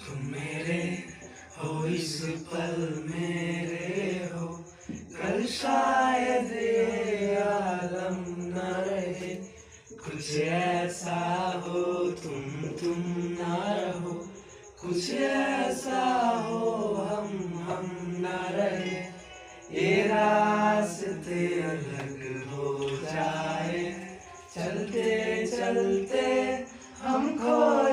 तुम मेरे हो इस पल मेरे हो, कल शायद ये आलम न रहे। कुछ ऐसा हो तुम ना रहो, कुछ ऐसा हो हम ना रहे। ये रास्ते अलग हो जाए, चलते चलते हम खो